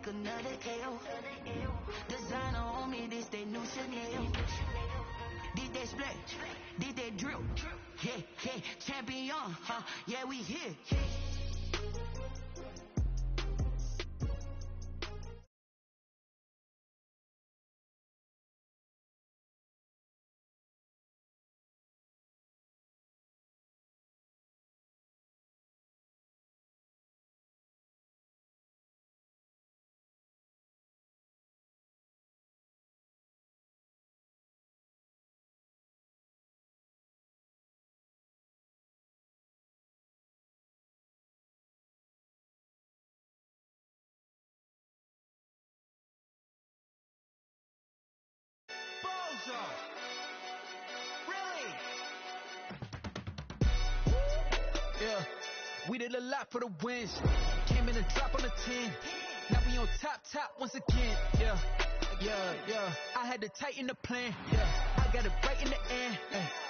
take another L. Designer on me, this they new Chanel. Did they split? Did they drill? Yeah, yeah, champion, huh? Yeah, we here. Really? Yeah, we did a lot for the wins. Came in and drop on the 10. Now we on top once again. Yeah. I had to tighten the plan. Yeah, I got it right in the end.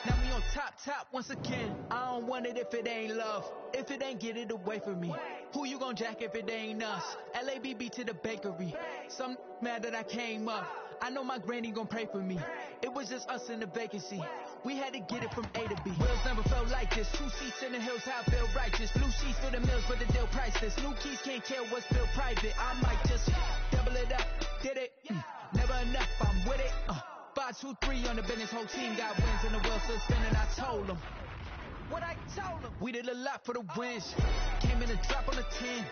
Now we on top once again. I don't want it if it ain't love. If it ain't, get it away from me. Who you gon' jack if it ain't us? LABB to the bakery. Some mad that I came up. I know my granny gon' pray for me. It was just us in the vacancy. We had to get it from A to B. Wheels never felt like this. 2 seats in the hills, how I feel righteous. Blue sheets for the mills, but the deal priceless. New keys can't kill what's built private. I might just double it up. Did it? Never enough, I'm with it. 5, 2, 3 on the business. Whole team got wins and the wheels still spinning. I told them what I told them. We did a lot for the wins. Came in and drop on the 10.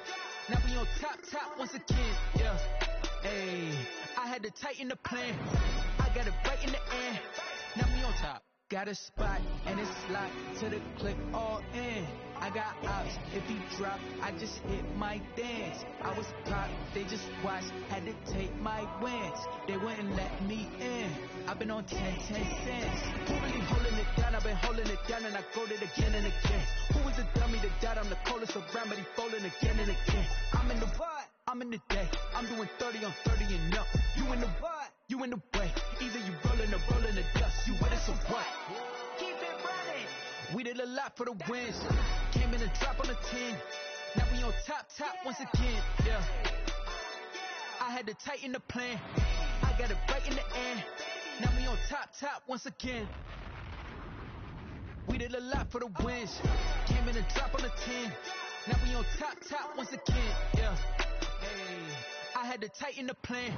Now we on top once again. Yeah. Hey, I had to tighten the plan. I got it right in the end. Now we on top. Got a spot and it's locked to the clip all in. I got ops. If he drop, I just hit my dance. I was pop, they just watched. Had to take my wins. They wouldn't let me in. I've been on 10 cents. Who really holding it down? I've been holding it down and I go it again and again. Who is the dummy that died? I'm the coldest around, but he folding again and again. I'm in the what? I'm in the day. I'm doing 30 on 30 and up. You in the what? You in the way. Either you rolling or rolling the dust. You with us or what? Keep it running. We did a lot for the wins. Came in and drop on the 10. Now we on top once again. Yeah. I had to tighten the plan. I got it right in the end. Now we on top once again. We did a lot for the wins. Came in and drop on the 10. Now we on top once again. Yeah. Hey, I had to tighten the plan.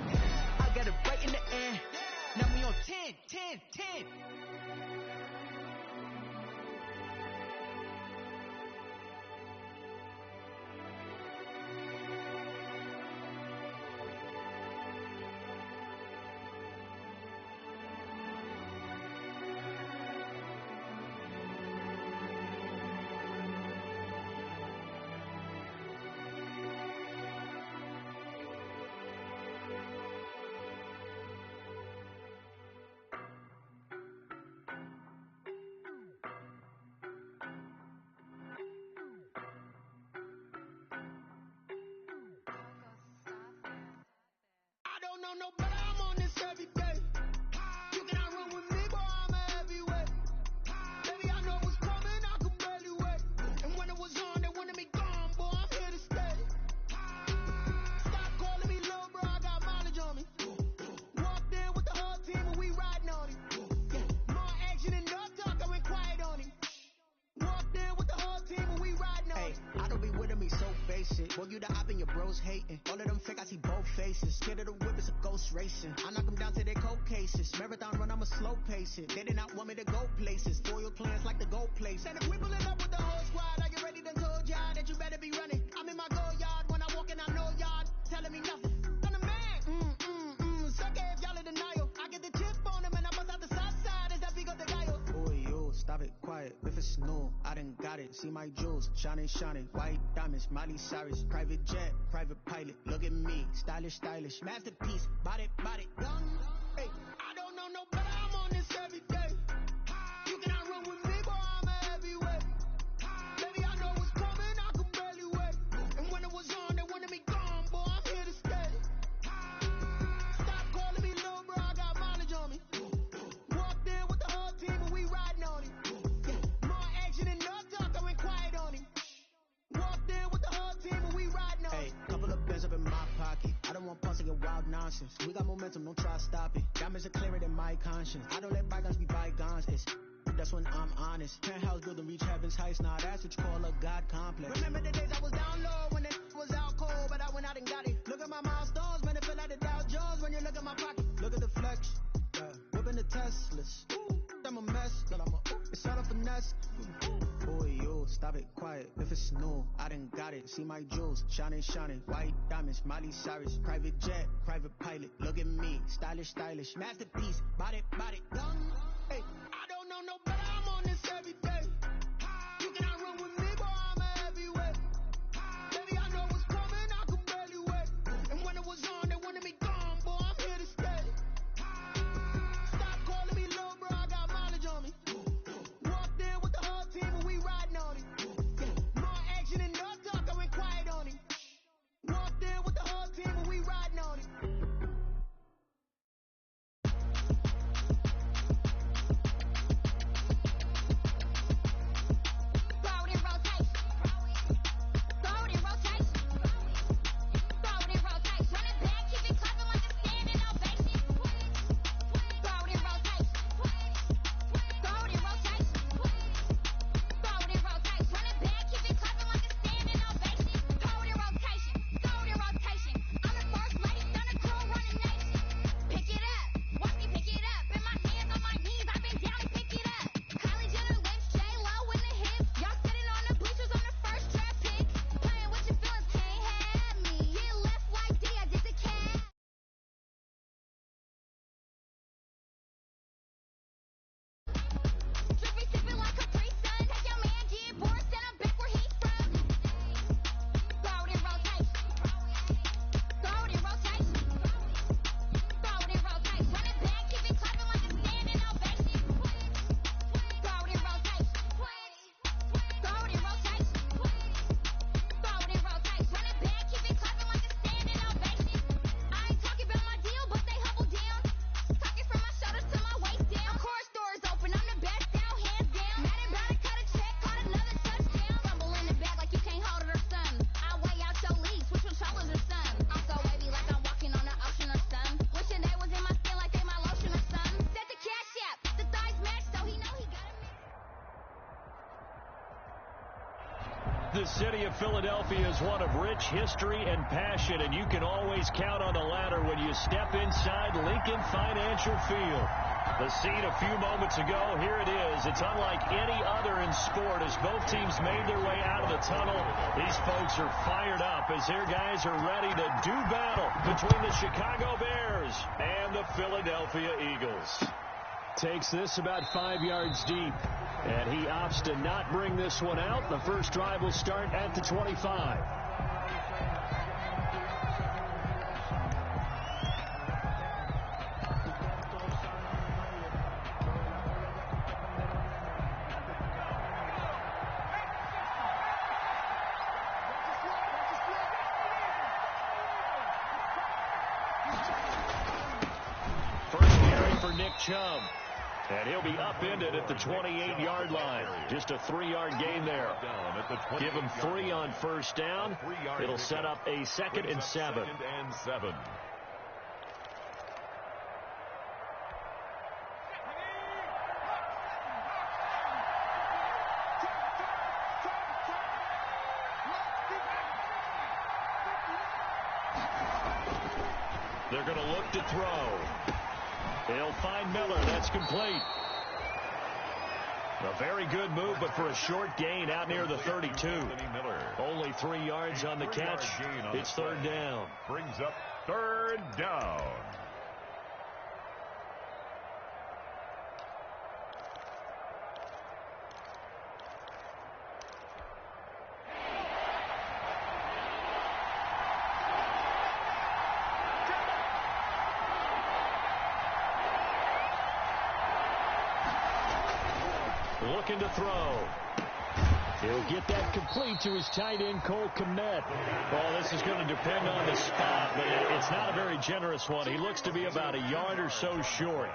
I got it right in the end. Now we on 10. I don't know no better, I'm on this every day. You cannot run with me, boy, I'm a heavyweight. Baby, I know what's coming, I could barely wait. And when it was on, they wanted me gone, boy, I'm here to stay. Stop calling me low, bro, I got mileage on me. Walked in with the whole team and we riding on it. More action and no talk, I went quiet on him. Walked in with the whole team and we riding on it. I don't be with me so basic. Boy, you the op and your bros hating. All of them fake, I see both faces. Scared of the whip, it's a ghost racing. I knock them down to their cold cases. Marathon run, I'ma slow pace it. They did not want me to go places. Loyal clans like the gold place. And if we pulling up with the whole squad, I get ready to told y'all that you better be running. I'm in my go yard when I walk in, I know y'all telling me nothing. I'm the man, suck it if y'all in denial. I get the chip on them and I bust out the south side as that big up the guy. Boy, yo, stop it, quiet. If it's new, I done got it. See my jewels, shining, white diamonds, Miley Cyrus, private jet, private pilot. Look at me, stylish, masterpiece, body, done. Hey, I don't know no better, I'm on this every day. You cannot run with me, boy, I'm a heavyweight. Baby, I know what's coming, I could barely wait. And when it was on, they wanted me gone, boy, I'm here to stay. Stop calling me low, bro, I got mileage on me. Walked in with the whole team and we riding on it. More action and no talk, I went quiet on him. Walked in with the whole team and we riding on it. Hey, couple of bands up in my pocket. I don't want pulse to get wild nonsense. We got momentum, don't try to stop it. Diamonds are clearer than my conscience. I don't let bygones be bygones. It's that's when I'm honest. Penthouse building reach heaven's heights. Now that's what you call a God complex. Remember the days I was down low when it was out cold, but I went out and got it. Look at my milestones, man, it feel like the Dow Jones when you look at my pocket. Look at the flex, whipping the Teslas. I'm a mess, girl, it's all a finesse. Boy, you stop it, quiet. If it's new, I done got it. See my jewels, shining, shining. White diamonds, Miley Cyrus. Private jet, private pilot. Look at me, stylish, stylish. Masterpiece, body, body, young. Hey, I don't know no better. I'm on this every day. You cannot run with me, boy, I'm a heavyweight. Baby, I know what's coming, I can barely wait. And when it was on, they wanted me gone, boy, I'm here to stay. Stop calling me low, bro, I got mileage on me. Walked in with the whole team and we riding on it. More action and no talk, I went quiet on it. Walked in with the whole team and we riding on it. The city of Philadelphia is one of rich history and passion, and you can always count on the ladder when you step inside Lincoln Financial Field. The scene a few moments ago, here it is. It's unlike any other in sport as both teams made their way out of the tunnel. These folks are fired up as their guys are ready to do battle between the Chicago Bears and the Philadelphia Eagles. Takes this about 5 yards deep, and he opts to not bring this one out. The first drive will start at the 25. First carry for Nick Chubb. And he'll be upended at the 28-yard line. Just a 3-yard gain there. Give him 3 on first down. It'll set up a 2nd and 7. They're going to look to throw. They'll find Miller. That's complete. A very good move, but for a short gain out near the 32. Only 3 yards on the catch. It's 3rd down. Brings up 3rd down. Looking to throw. He'll get that complete to his tight end, Cole Kmet. Well, this is going to depend on the spot, but it's not a very generous one. He looks to be about a yard or so short.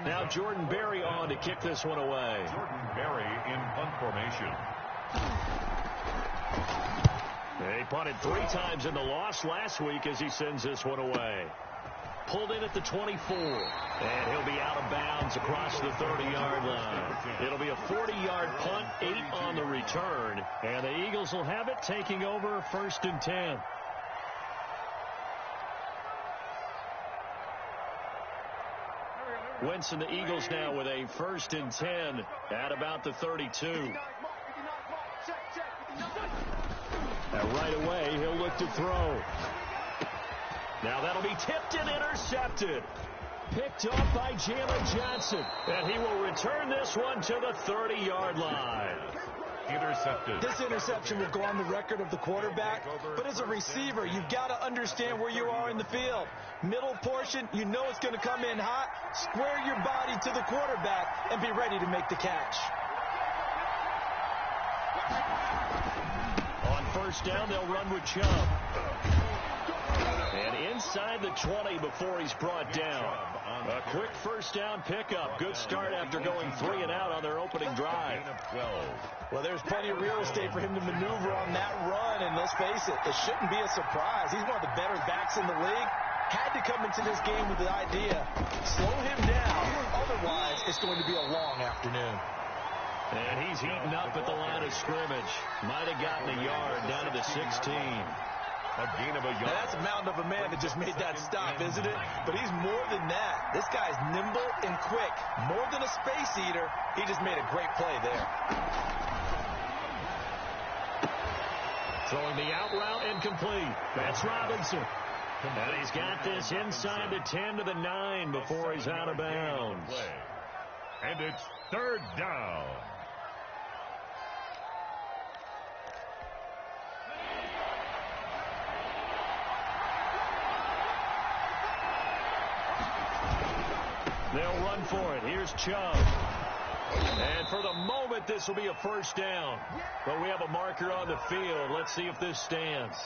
Now Jordan Berry on to kick this one away. Jordan Berry in punt formation. They punted 3 times in the loss last week as he sends this one away. Pulled in at the 24. And he'll be out of bounds across the 30-yard line. It'll be a 40-yard punt, 8 on the return. And the Eagles will have it, taking over 1st and 10. Wentz and the Eagles now with a 1st and 10 at about the 32. And right away, he'll look to throw. Now that'll be tipped and intercepted. Picked off by Jalen Johnson. And he will return this one to the 30-yard line. Intercepted. This interception will go on the record of the quarterback, but as a receiver, you've got to understand where you are in the field. Middle portion, you know it's going to come in hot. Square your body to the quarterback and be ready to make the catch. On 1st down, they'll run with Chubb. And inside the 20 before he's brought down. A quick 1st down pickup. Good start after going 3 and out on their opening drive. Well, there's plenty of real estate for him to maneuver on that run, and let's face it, it shouldn't be a surprise. He's one of the better backs in the league. Had to come into this game with the idea, slow him down, otherwise it's going to be a long afternoon. And he's heating up at the line of scrimmage. Might have gotten a yard down to the 16. A gain of a yard. Now that's a mountain of a man that just made that stop, isn't it? But he's more than that. This guy's nimble and quick. More than a space eater, he just made a great play there. Throwing the out route incomplete. That's Robinson. And he's got this inside the 10 to the 9 before he's out of bounds. And it's 3rd down. They'll run for it. Here's Chubb. And for the moment, this will be a 1st down. But we have a marker on the field. Let's see if this stands.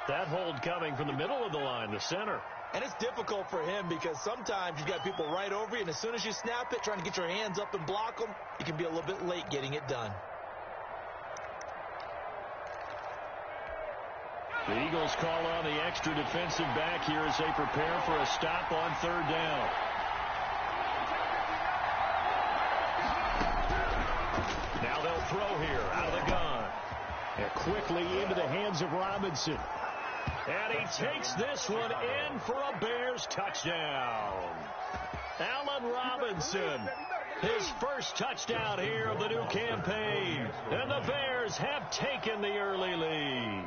That hold coming from the middle of the line, the center. And it's difficult for him because sometimes you've got people right over you, and as soon as you snap it, trying to get your hands up and block them, you can be a little bit late getting it done. The Eagles call on the extra defensive back here as they prepare for a stop on 3rd down. Now they'll throw here out of the gun. And quickly into the hands of Robinson. And he takes this one in for a Bears touchdown. Allen Robinson, his 1st touchdown here of the new campaign. And the Bears have taken the early lead.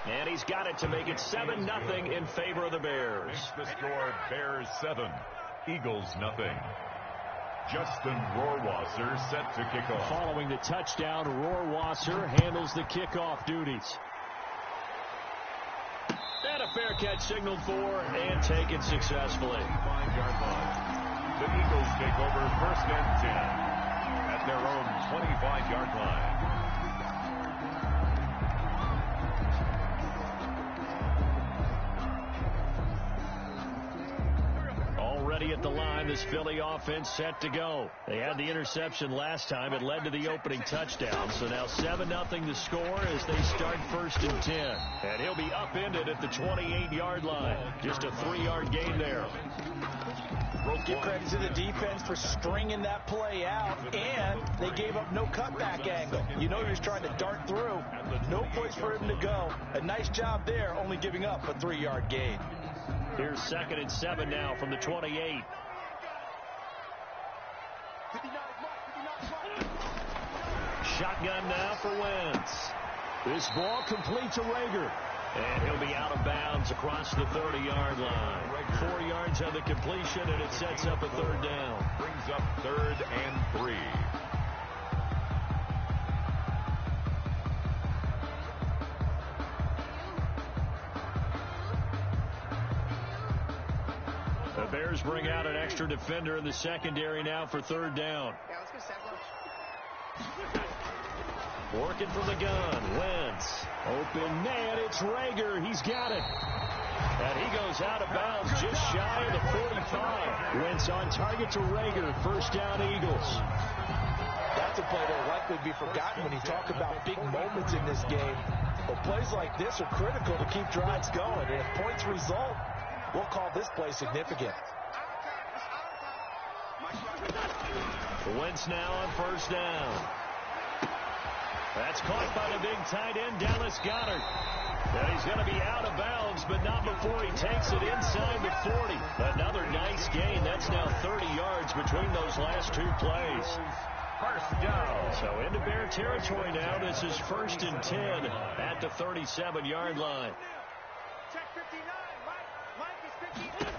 And he's got it to make it 7-0 in favor of the Bears. Makes the score Bears 7, Eagles 0. Justin Rohrwasser set to kick off. Following the touchdown, Rohrwasser handles the kickoff duties. And a fair catch signaled for and taken successfully. 25-yard line. The Eagles take over 1st and 10 at their own 25-yard line. Already at the line, this Philly offense set to go. They had the interception last time. It led to the opening touchdown. So now 7-0 the score as they start 1st and 10. And he'll be upended at the 28-yard line. Just a 3-yard gain there. Give credit to the defense for stringing that play out, and they gave up no cutback angle. You know he was trying to dart through. No place for him to go. A nice job there, only giving up a 3-yard gain. Here's 2nd and 7 now from the 28. Shotgun now for Wentz. This ball complete to Rager. And he'll be out of bounds across the 30-yard line. 4 yards on the completion, and it sets up a 3rd down. Brings up 3rd and 3. The Bears bring out an extra defender in the secondary now for 3rd down. Yeah, let's go sack lunch. Working from the gun. Wentz. Open man. It's Rager. He's got it. And he goes out of bounds just shy of the 45. Wentz on target to Rager. 1st down Eagles. That That's a play that will likely be forgotten when you talk about big moments in this game. But plays like this are critical to keep drives going. And if points result, we'll call this play significant. Wentz now on first down. That's caught by the big tight end, Dallas Goedert. And he's going to be out of bounds, but not before he takes it inside the 40. Another nice gain. That's now 30 yards between those last two plays. First down. So into Bear territory now. This is 1st and 10 at the 37-yard line. Check 59. Mike is 59.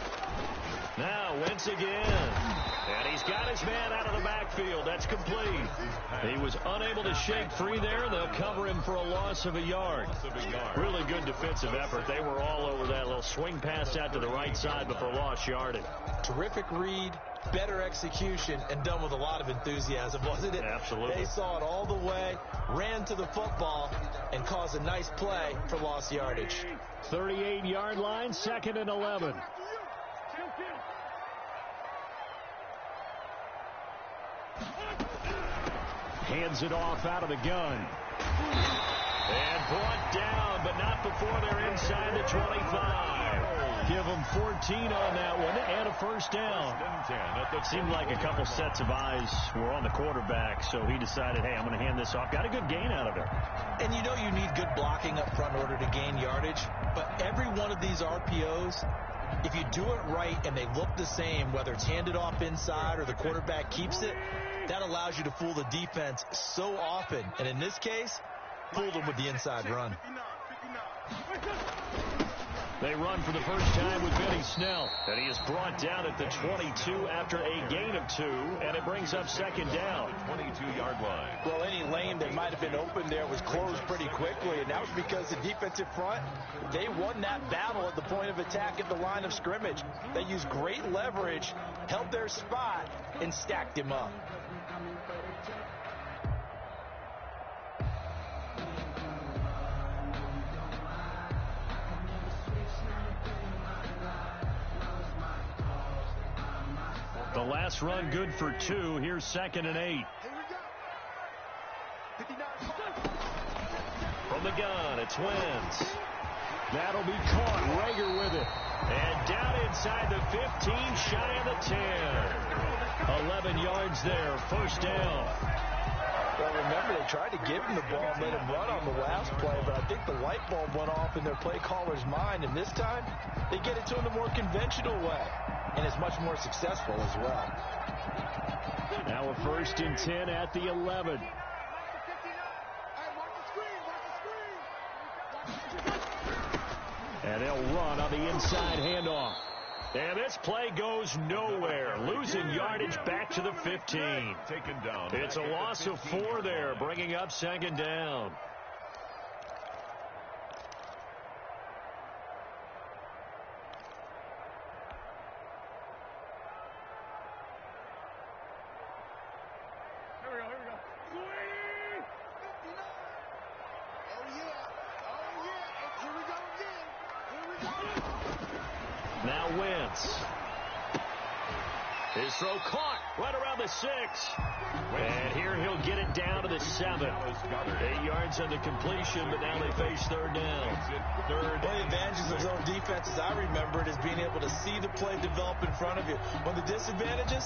Now Wentz again. And he's got his man out of the backfield. That's complete. He was unable to shake free there. They'll cover him for a loss of a yard. Really good defensive effort. They were all over that little swing pass out to the right side before lost yardage. Terrific read, better execution, and done with a lot of enthusiasm, wasn't it? Absolutely. They saw it all the way, ran to the football, and caused a nice play for lost yardage. 38-yard line, 2nd and 11. Hands it off out of the gun. And brought down, but not before they're inside the 25. Give them 14 on that one and a first down. It seemed like a couple sets of eyes were on the quarterback, so he decided, hey, I'm going to hand this off. Got a good gain out of it. And you know you need good blocking up front in order to gain yardage, but every one of these RPOs, if you do it right and they look the same, whether it's handed off inside or the quarterback keeps it, that allows you to fool the defense so often. And in this case, fooled them with the inside run. They run for the first time with Benny Snell. And he is brought down at the 22 after a gain of 2. And it brings up 2nd down. 22-yard line. Well, any lane that might have been open there was closed pretty quickly. And that was because the defensive front, they won that battle at the point of attack at the line of scrimmage. They used great leverage, held their spot, and stacked him up. The last run good for 2. Here's 2nd and 8. From the gun, it's Wentz. That'll be caught. Rager with it. And down inside the 15, shy of the 10. 11 yards there, first down. Well, remember, they tried to give him the ball and let him run on the last play, but I think the light bulb went off in their play caller's mind, and this time they get it to him the more conventional way, and it's much more successful as well. Now a 1st and 10 at the 11. And they'll run on the inside handoff. And this play goes nowhere. Losing yardage back to the 15. Taken down. It's a loss of 4 there, bringing up 2nd down. Now Wentz. His throw caught right around the 6. And here he'll get it down to the 7. 8 yards on the completion, but now they face 3rd down. One of the advantages of zone defenses, I remember it, is being able to see the play develop in front of you. One of the disadvantages,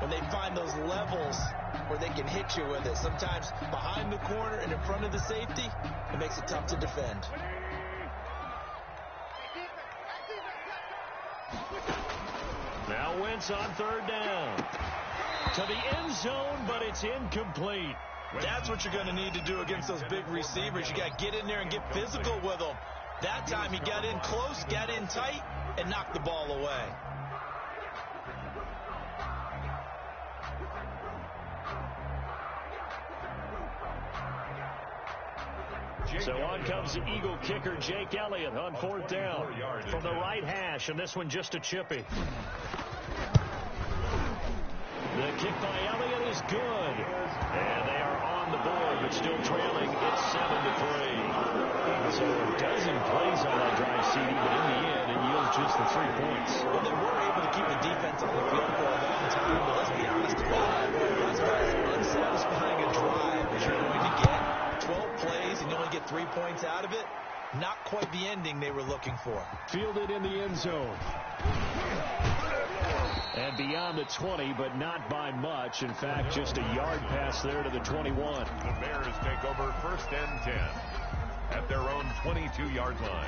when they find those levels where they can hit you with it. Sometimes behind the corner and in front of the safety, it makes it tough to defend. Now Wentz on 3rd down. To the end zone, but it's incomplete. That's what you're going to need to do against those big receivers. You got to get in there and get physical with them. That time he got in close, got in tight, and knocked the ball away. So on comes the Eagle kicker, Jake Elliott, on 4th down from the right hash, and this one just a chippy. The kick by Elliott is good, and they are on the board, but still trailing. It's 7-3. So a dozen plays on that drive, CD, but in the end, it yields just for 3 points. Well, they were able to keep the defense on the field for a long time, but let's be honest about it. That's about as unsatisfying a drive as you're going to get. 12 plays and you only get 3 points out of it. Not quite the ending they were looking for. Fielded in the end zone. And beyond the 20, but not by much. In fact, just a yard pass there to the 21. The Bears take over 1st and 10 at their own 22-yard line.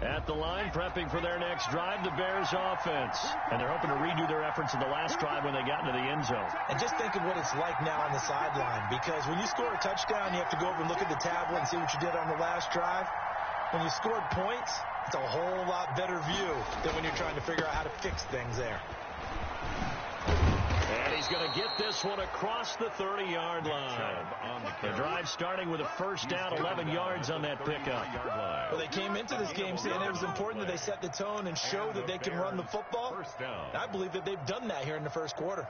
At the line, prepping for their next drive, the Bears offense. And they're hoping to redo their efforts in the last drive when they got into the end zone. And just think of what it's like now on the sideline, because when you score a touchdown, you have to go over and look at the tablet and see what you did on the last drive. When you scored points, it's a whole lot better view than when you're trying to figure out how to fix things there. And he's going to get this one across the 30-yard line. The drive starting with a first down, 11 yards on that pickup. Well, they came into this game saying it was important that they set the tone and show that they can run the football. And I believe that they've done that here in the first quarter.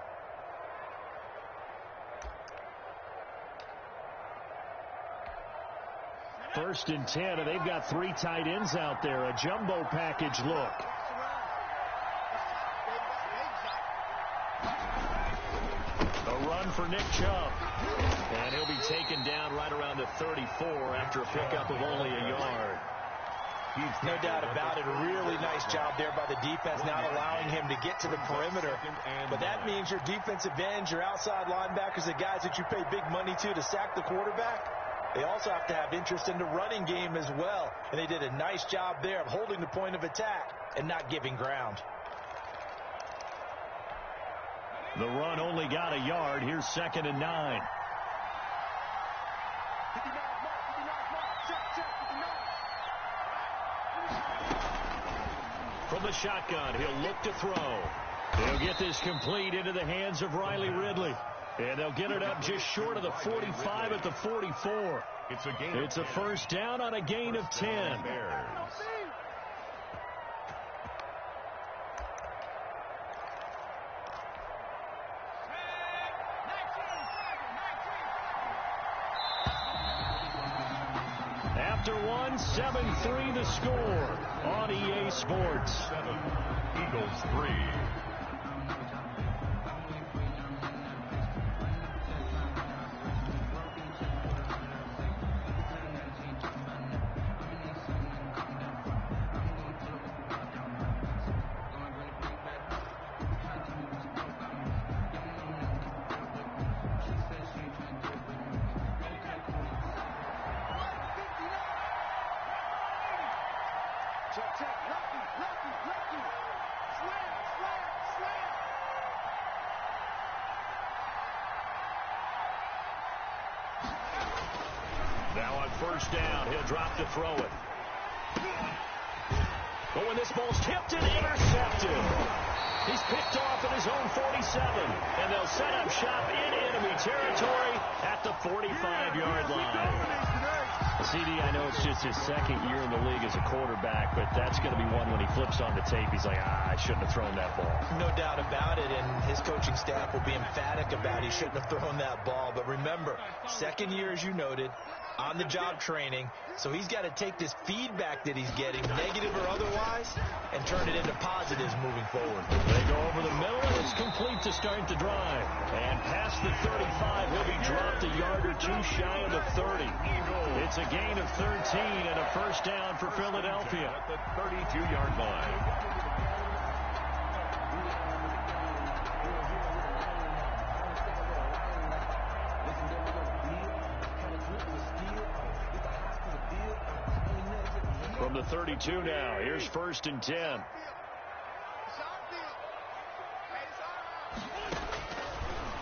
First and 10, and they've got 3 tight ends out there. A jumbo package look. A run for Nick Chubb. And he'll be taken down right around the 34 after a pickup of only a yard. No doubt about it. A really nice job there by the defense, not allowing him to get to the perimeter. But that means your defensive ends, your outside linebackers, the guys that you pay big money to sack the quarterback, they also have to have interest in the running game as well. And they did a nice job there of holding the point of attack and not giving ground. The run only got a yard. Here's 2nd and 9. From the shotgun, he'll look to throw. He'll get this complete into the hands of Riley Ridley. And they'll get it up just short of the 45 at the 44. It's a first down on a gain of 10. After one, 7-3 the score on EA Sports. 7, Eagles 3. Now on first down, he'll drop to throw it. But when this ball's tipped and intercepted, he's picked off at his own 47, and they'll set up shop in enemy territory at the 45-yard line. CD, I know it's just his 2nd year in the league as a quarterback, but that's going to be one when he flips on the tape, he's like, I shouldn't have thrown that ball. No doubt about it, and his coaching staff will be emphatic about he shouldn't have thrown that ball. But remember, 2nd year, as you noted, on-the-job training, so he's got to take this feedback that he's getting, negative or otherwise, and turn it into positives moving forward. They go over the middle, and it's complete to start the drive. And past the 35, he'll be dropped a yard or 2 shy of the 30. It's a gain of 13 and a first down for Philadelphia. At the 32-yard line. From the 32 now, here's 1st and 10.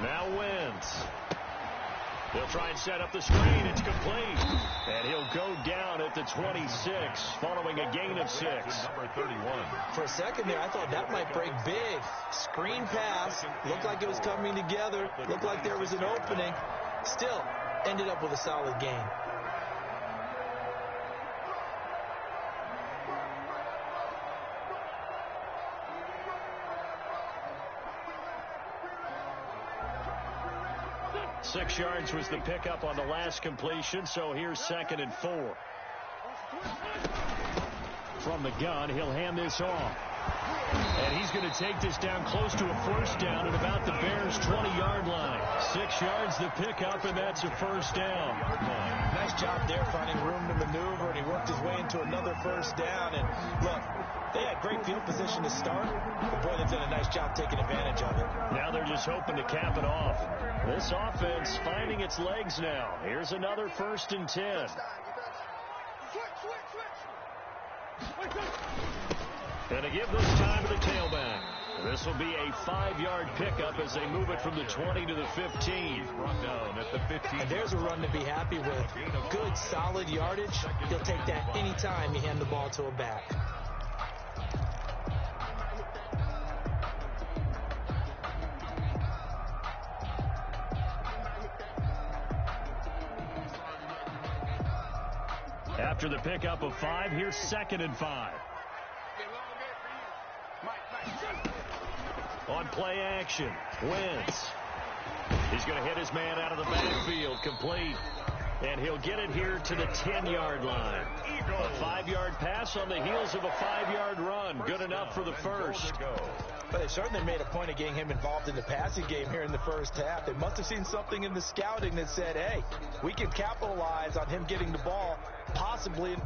Now Wentz. They'll try and set up the screen. It's complete. And he'll go down at the 26 following a gain of 6. Number 31. For a second there, I thought that might break big. Screen pass. Looked like it was coming together. Looked like there was an opening. Still, ended up with a solid gain. Six yards was the pickup on the last completion, so here's 2nd and 4. From the gun, he'll hand this off. And he's going to take this down close to a first down at about the Bears' 20-yard line. 6 yards the pickup, and that's a first down. Nice job there finding room to maneuver, and he worked his way into another first down. And look, they had great field position to start, but boy, they've done a nice job taking advantage of it. Now they're just hoping to cap it off. This offense finding its legs now. Here's another 1st and 10. And to give this time to the tailback. This will be a 5-yard pickup as they move it from the 20 to the 15. Brought down at the 15. And there's a run to be happy with. Good, solid yardage. He'll take that anytime you hand the ball to a back. After the pickup of 5, here's 2nd and 5. On play action, Wentz. He's going to hit his man out of the backfield, complete. And he'll get it here to the 10-yard line. A 5-yard pass on the heels of a 5-yard run. Good enough for the first. But they certainly made a point of getting him involved in the passing game here in the first half. They must have seen something in the scouting that said, hey, we can capitalize on him getting the ball, possibly.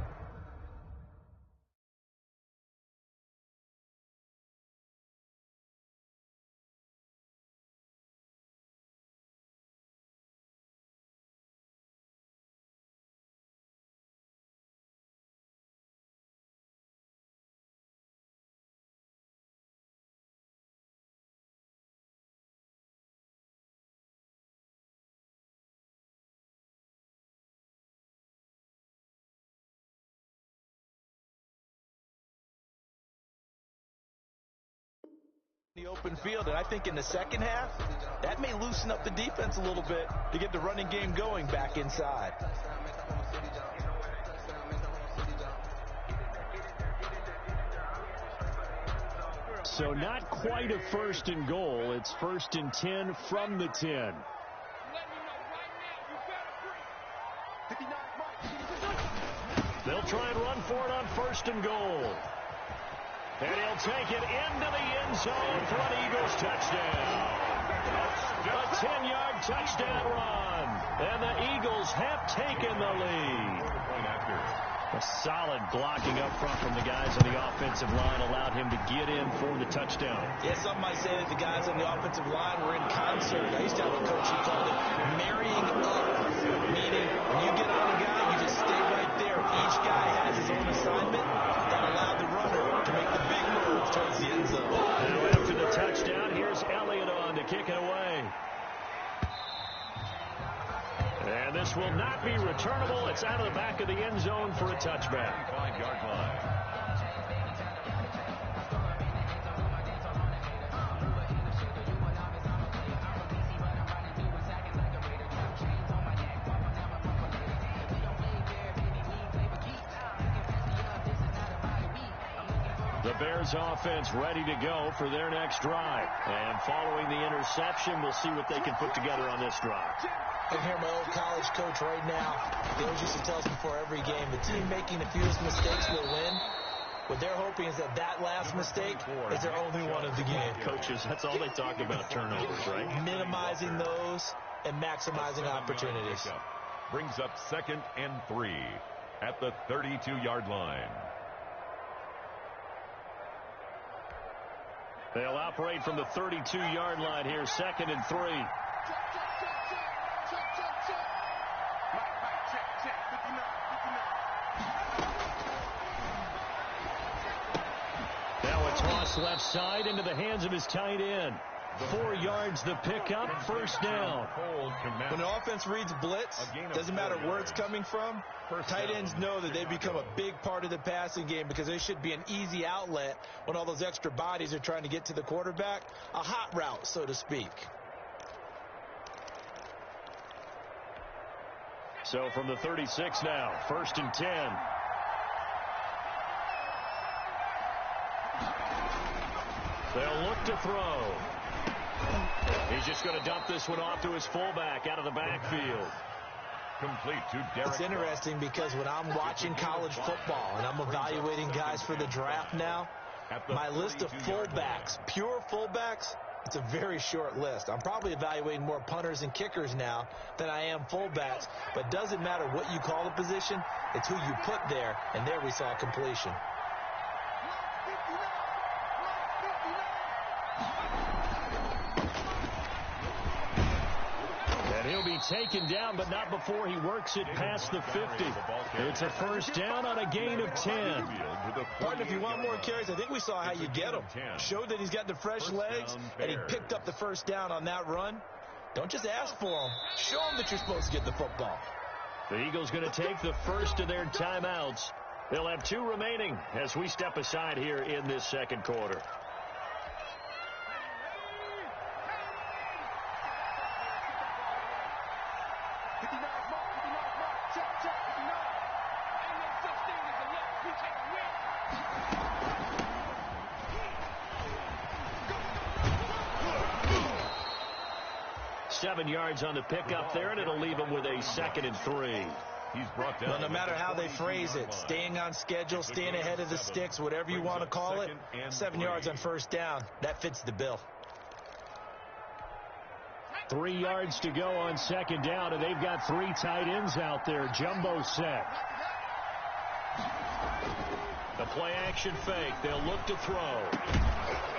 The open field, and I think in the second half, that may loosen up the defense a little bit to get the running game going back inside. So not quite a 1st and goal. It's 1st and 10 from the 10. They'll try and run for it on 1st and goal. And he'll take it into the end zone for an Eagles touchdown. A 10-yard touchdown run. And the Eagles have taken the lead. A solid blocking up front from the guys on the offensive line allowed him to get in for the touchdown. Yeah, some might say that the guys on the offensive line were in concert. I used to have a coach who called it marrying up, meaning when you get on a guy, you just stay right there. Each guy has his own assignment. That allowed the runner to make the big move towards the end zone. Now after the touchdown, here's Elliott on to kick it away. And this will not be returnable. It's out of the back of the end zone for a touchback. 5-yard line. The Bears offense ready to go for their next drive. And following the interception, we'll see what they can put together on this drive. I can hear my old college coach right now. He always used to tell us before every game, the team making the fewest mistakes will win. What they're hoping is that last mistake is their only one of the game. Coaches, that's all they talk about, turnovers, right? Minimizing those and maximizing opportunities. Brings up 2nd and 3 at the 32-yard line. They'll operate from the 32-yard line here, 2nd and 3. Now a toss left side into the hands of his tight end. 4 yards the pickup, first down. When the offense reads blitz, doesn't matter where it's coming from, tight ends know that they become a big part of the passing game because they should be an easy outlet when all those extra bodies are trying to get to the quarterback. A hot route, so to speak. So from the 36 now, 1st and 10. They'll look to throw. He's just going to dump this one off to his fullback out of the backfield. Complete to Derek. It's interesting because when I'm watching college football and I'm evaluating guys for the draft now, my list of fullbacks, pure fullbacks, it's a very short list. I'm probably evaluating more punters and kickers now than I am fullbacks, but it doesn't matter what you call the position, it's who you put there, and there we saw completion. And he'll be taken down, but not before he works it past the 50. It's a first down on a gain of 10. Partner, if you want more carries, I think we saw how you get him. Showed that he's got the fresh legs, and he picked up the first down on that run. Don't just ask for him. Show him that you're supposed to get the football. The Eagles going to take the first of their timeouts. They'll have 2 remaining as we step aside here in this second quarter. Seven yards on the pickup there, and it'll leave him with a 2nd and 3. He's brought down. Well, no matter how they phrase it, staying on schedule, staying ahead of the sticks, whatever you want to call it, 7 yards on first down, that fits the bill. 3 yards to go on second down, and they've got 3 tight ends out there. Jumbo set. The play action fake. They'll look to throw.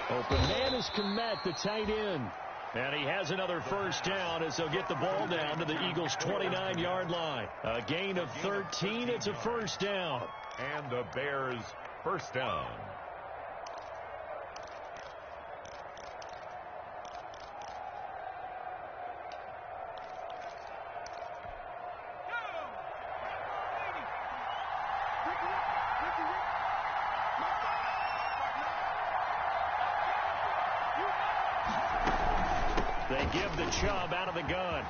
Open man is Kmet, the tight end. And he has another first down as they'll get the ball down to the Eagles' 29-yard line. A gain of 13. It's a first down. And the Bears first down. They give the Chubb out of the gun.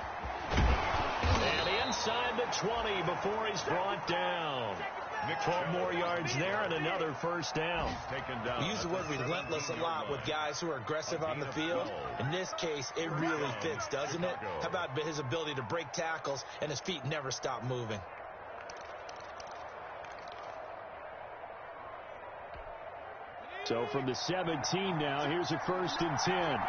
And inside the 20 before he's brought down. 12 more yards there and another first down. We use the word relentless a lot with guys who are aggressive on the field. In this case, it really fits, doesn't it? How about his ability to break tackles and his feet never stop moving? So from the 17 now, here's a 1st and 10.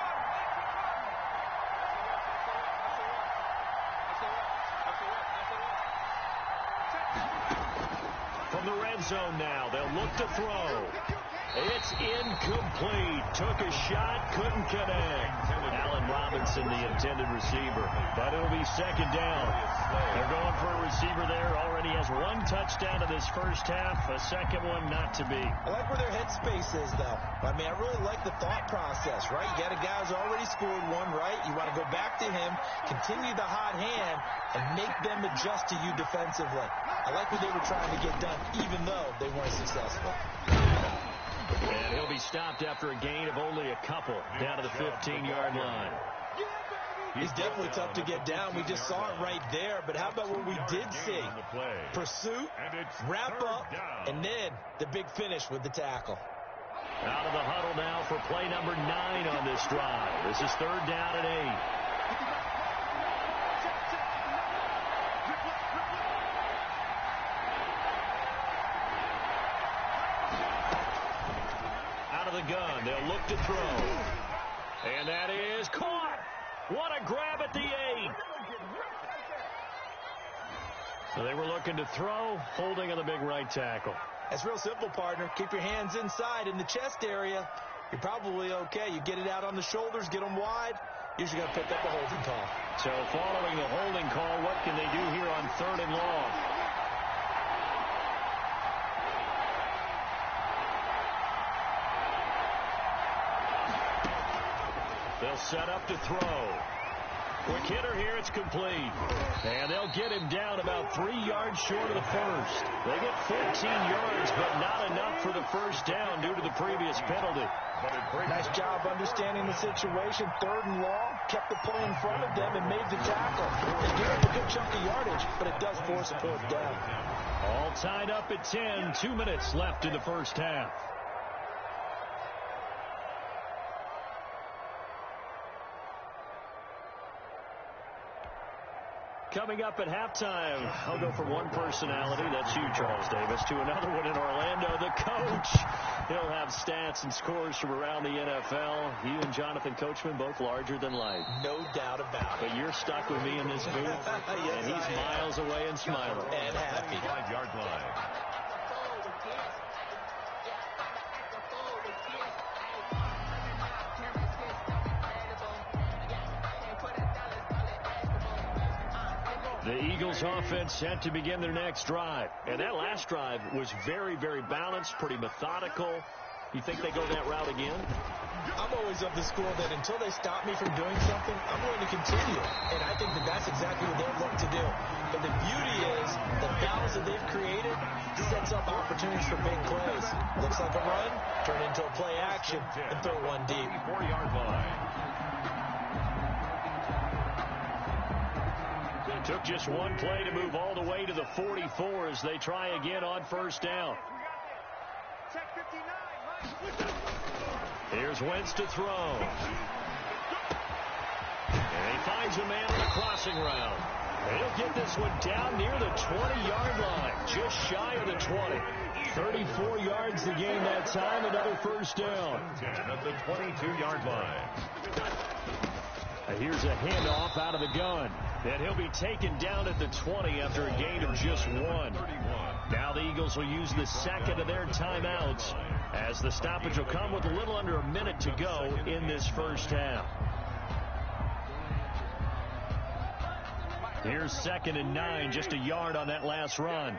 From the red zone now, they'll look to throw. It's incomplete. Took a shot, couldn't connect. Allen Robinson, the intended receiver. But it'll be 2nd down. They're going for a receiver there. Already has 1 touchdown in this first half. A second one not to be. I like where their headspace is, though. I mean, I really like the thought process, right? You got a guy who's already scored 1, right? You want to go back to him, continue the hot hand, and make them adjust to you defensively. I like what they were trying to get done, even though they weren't successful. And he'll be stopped after a gain of only a couple down to the 15-yard line. He's definitely tough to get down. We just saw it right there. But how about what we did see? Pursuit, wrap up, and then the big finish with the tackle. Out of the huddle now for play number 9 on this drive. This is 3rd down and 8. The gun. They'll look to throw. And that is caught. What a grab at the 8. So they were looking to throw, holding on the big right tackle. That's real simple, partner. Keep your hands inside in the chest area. You're probably okay. You get it out on the shoulders, get them wide. Usually got to pick up a holding call. So following the holding call, what can they do here on 3rd and long? They'll set up to throw. Quick hitter here, it's complete. And they'll get him down about 3 yards short of the first. They get 14 yards, but not enough for the first down due to the previous penalty. Nice job understanding the situation. 3rd and long, kept the play in front of them and made the tackle. They give up a good chunk of yardage, but it does force a 4th down. All tied up at 10, 2 minutes left in the first half. Coming up at halftime, I'll go from one personality, that's you, Charles Davis, to another one in Orlando, the coach. He'll have stats and scores from around the NFL. He and Jonathan Coachman, both larger than life. No doubt about it. But you're stuck with me in this booth, Yes, and he's miles away and smiling. And happy. 5-yard line. The Eagles offense set to begin their next drive. And that last drive was very, very balanced, pretty methodical. You think they go that route again? I'm always of the school that until they stop me from doing something, I'm going to continue. And I think that that's exactly what they'll look to do. But the beauty is the balance that they've created sets up opportunities for big plays. Looks like a run, turn into a play action, and throw one deep. 4-yard line. It took just one play to move all the way to the 44 as they try again on first down. Here's Wentz to throw. And he finds a man on a crossing route. He'll get this one down near the 20-yard line, just shy of the 20. 34 yards the game that time, another first down. 10 at the 22-yard line. Here's a handoff out of the gun. And he'll be taken down at the 20 after a gain of just one. Now the Eagles will use the second of their timeouts as the stoppage will come with a little under a minute to go in this first half. Here's 2nd and 9, just a yard on that last run.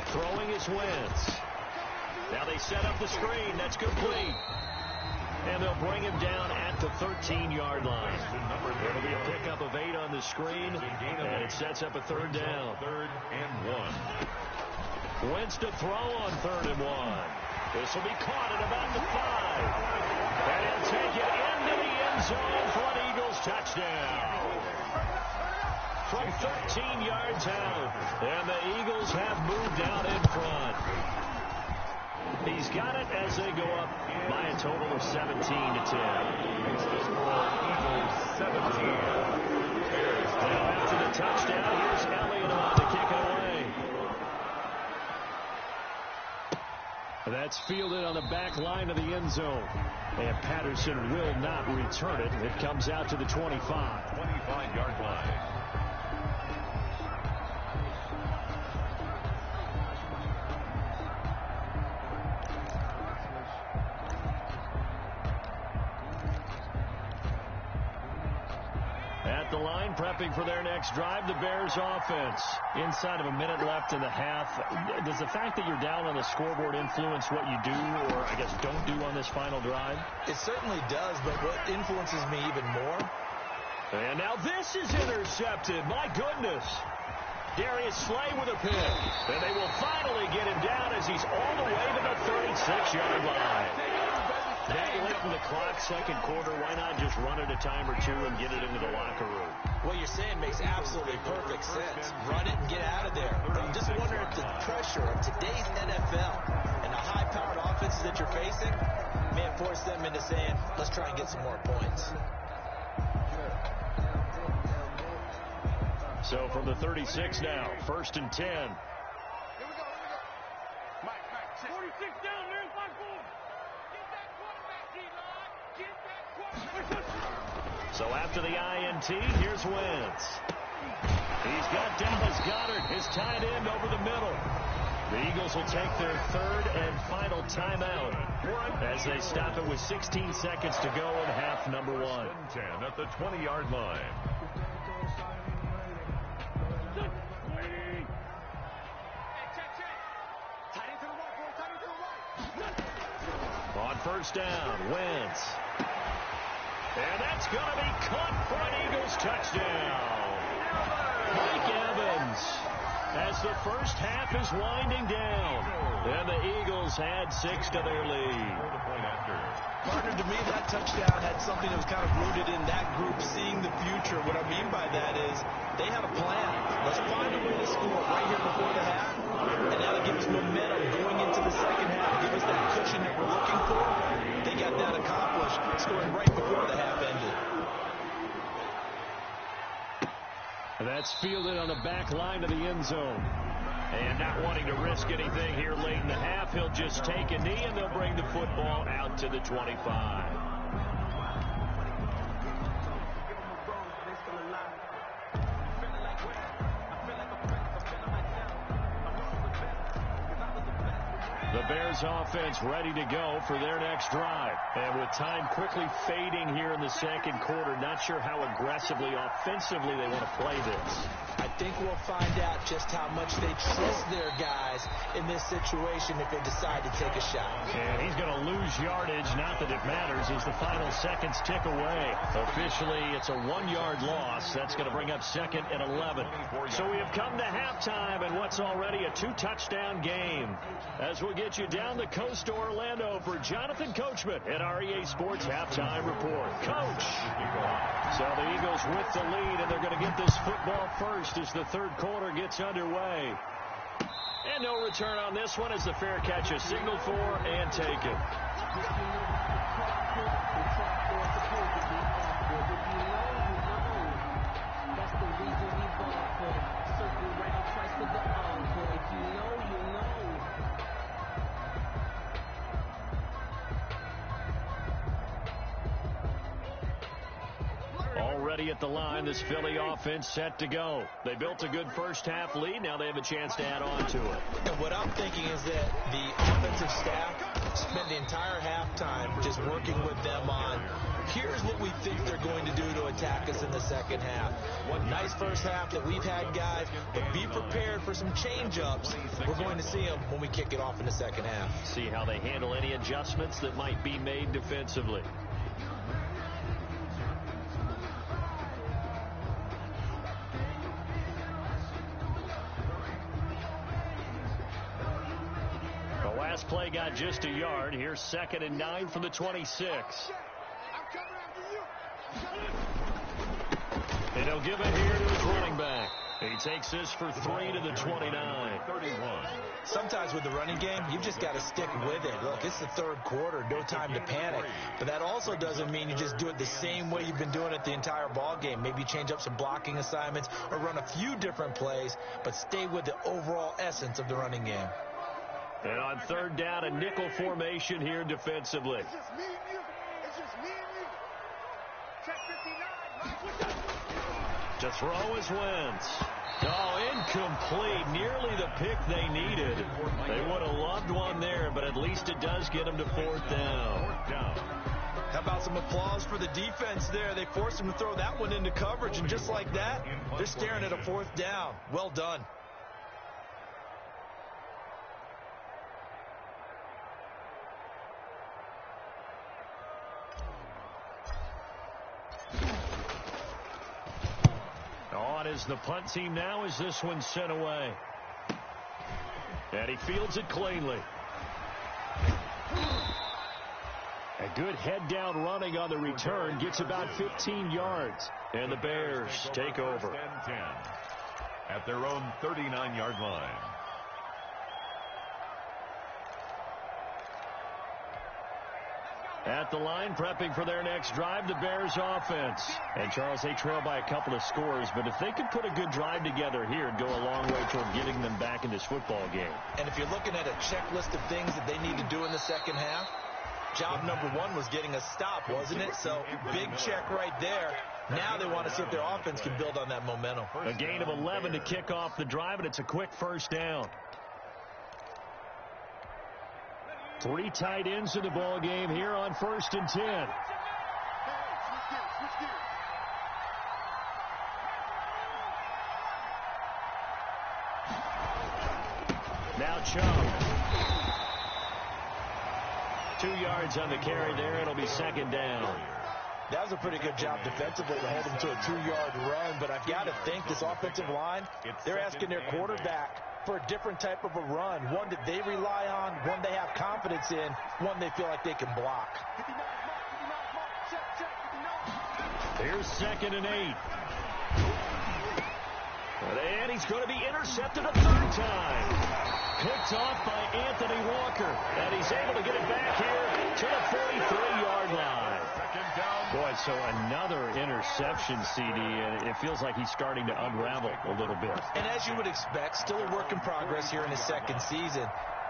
Throwing is Wentz. Now they set up the screen. That's complete. And they'll bring him down at the 13-yard line. It'll be a pickup of 8 on the screen, and it sets up a third down. 3rd and 1. Wentz to throw on 3rd and 1. This will be caught at about the 5. And he'll take it into the end zone for an Eagles touchdown. From 13 yards out, and the Eagles have moved out in front. He's got it as they go up by a total of 17-10. Eagles 17. Now after the touchdown, here's Elliott on to kick it away. That's fielded on the back line of the end zone. And Patterson will not return it. It comes out to the 25. 25-yard line. At the line, prepping for their next drive, the Bears offense. Inside of a minute left in the half. Does the fact that you're down on the scoreboard influence what you do, or I guess don't do on this final drive? It certainly does, but what influences me even more? And now this is intercepted. My goodness. Darius Slay with a pick. And they will finally get him down as he's all the way to the 36-yard line. That late in the clock, second quarter, why not just run it a time or two and get it into the locker room? What you're saying makes absolutely perfect sense. Run it and get out of there. But I'm just wondering if the pressure of today's NFL and the high-powered offenses that you're facing may force them into saying, let's try and get some more points. So from the 36 now, 1st and 10. Here we go. Mike, 46 down, there's my boy. Get that quarterback, D-line. Get that quarterback. So after the INT, here's Wentz. He's got Dallas Goedert, his tight end, over the middle. The Eagles will take their 3rd and final timeout as they stop it with 16 seconds to go in half number 1. 10 at the 20-yard line. On first down, Wentz. And that's going to be caught for an Eagles touchdown. Mike Evans, as the first half is winding down. And the Eagles add 6 to their lead. Partner, to me, that touchdown had something that was kind of rooted in that group seeing the future. What I mean by that is they had a plan. Let's find a way to score right here before the half. And that'll give us momentum going into the second half. Give us that cushion that we're looking for. They got that accomplished, scoring right before the half. That's fielded on the back line of the end zone. And not wanting to risk anything here late in the half, he'll just take a knee, and they'll bring the football out to the 25. The Bears offense ready to go for their next drive. And with time quickly fading here in the second quarter, not sure how aggressively, offensively they want to play this. I think we'll find out just how much they trust their guys in this situation if they decide to take a shot. And he's going to lose yardage, not that it matters, as the final seconds tick away. Officially, it's a 1-yard loss. That's going to bring up 2nd and 11. So we have come to halftime in what's already a 2-touchdown game. As we get you down the coast to Orlando for Jonathan Coachman at our EA Sports Halftime Report. Coach! So the Eagles with the lead, and they're going to get this football first as the third quarter gets underway. And no return on this one as the fair catch is signaled for and taken. That's the reason we bought for circle round twice with the encore. If you know, you know. Already at the line, this Philly offense set to go. They built a good first half lead. Now they have a chance to add on to it. And what I'm thinking is that the offensive staff spent the entire halftime just working with them on, here's what we think they're going to do to attack us in the second half. What nice first half that we've had, guys, but be prepared for some change-ups. We're going to see them when we kick it off in the second half. See how they handle any adjustments that might be made defensively. Last play got just a yard. Here's 2nd and 9 from the 26. And he'll give it here to his running back. He takes this for 3 to the 29. 31. Sometimes with the running game, you've just got to stick with it. Look, it's the third quarter, no time to panic. But that also doesn't mean you just do it the same way you've been doing it the entire ball game. Maybe change up some blocking assignments or run a few different plays, but stay with the overall essence of the running game. And on 3rd down, a nickel formation here defensively. It's just me and you. It's just me and you. Check 59. To throw is Wentz. Oh, incomplete. Nearly the pick they needed. They would have loved one there, but at least it does get them to 4th down. How about some applause for the defense there? They forced him to throw that one into coverage, and just like that, they're staring at a 4th down. Well done. On is the punt team now as this one's sent away. And he fields it cleanly. A good head-down running on the return. Gets about 15 yards. And the Bears take over. 10 at their own 39-yard line. At the line, prepping for their next drive, the Bears offense. And, Charles, they trail by a couple of scores, but if they could put a good drive together here, it'd go a long way toward getting them back in this football game. And if you're looking at a checklist of things that they need to do in the second half, job number 1 was getting a stop, wasn't it? So, big check right there. Now they want to see if their offense can build on that momentum. A gain of 11 to kick off the drive, and it's a quick first down. 3 tight ends in the ball game here on 1st and 10. Now Chubb. 2 yards on the carry there. It'll be 2nd down. That was a pretty good job defensively to hold him to a 2-yard run, but I've got to think this offensive line, they're asking their quarterback for a different type of a run, one that they rely on, one they have confidence in, one they feel like they can block. Here's 2nd and 8. And he's going to be intercepted a 3rd time. Picked off by Anthony Walker. And he's able to get it back here to the 43-yard line. 2nd down Boy, so another interception, CD, and it feels like he's starting to unravel a little bit. And as you would expect, still a work in progress here in his second season.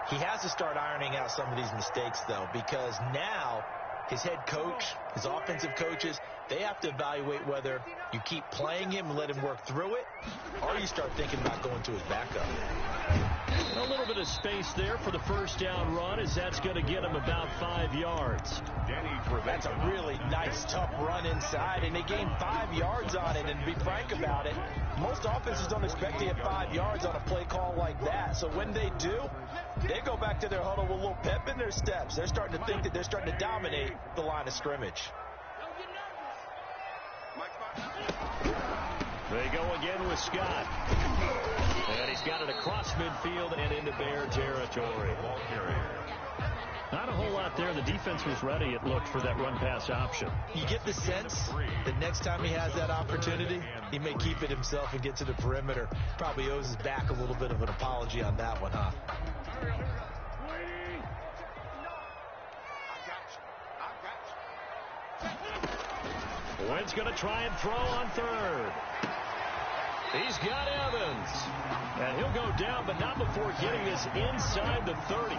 He has to start ironing out some of these mistakes, though, because now his head coach, his offensive coaches, they have to evaluate whether you keep playing him and let him work through it, or you start thinking about going to his backup. A little bit of space there for the first down run, as that's going to get him about 5 yards. That's a really nice, tough run inside, and they gained 5 yards on it. And to be frank about it, most offenses don't expect to get 5 yards on a play call like that. So when they do, they go back to their huddle with a little pep in their steps. They're starting to think that they're starting to dominate the line of scrimmage. They go again with Scott. And he's got it across midfield and into Bear territory. Not a whole lot there. The defense was ready, it looked, for that run-pass option. You get the sense that next time he has that opportunity, he may keep it himself and get to the perimeter. Probably owes his back a little bit of an apology on that one, huh? Wynn's going to try and throw on third. He's got Evans. And he'll go down, but not before getting this inside the 30.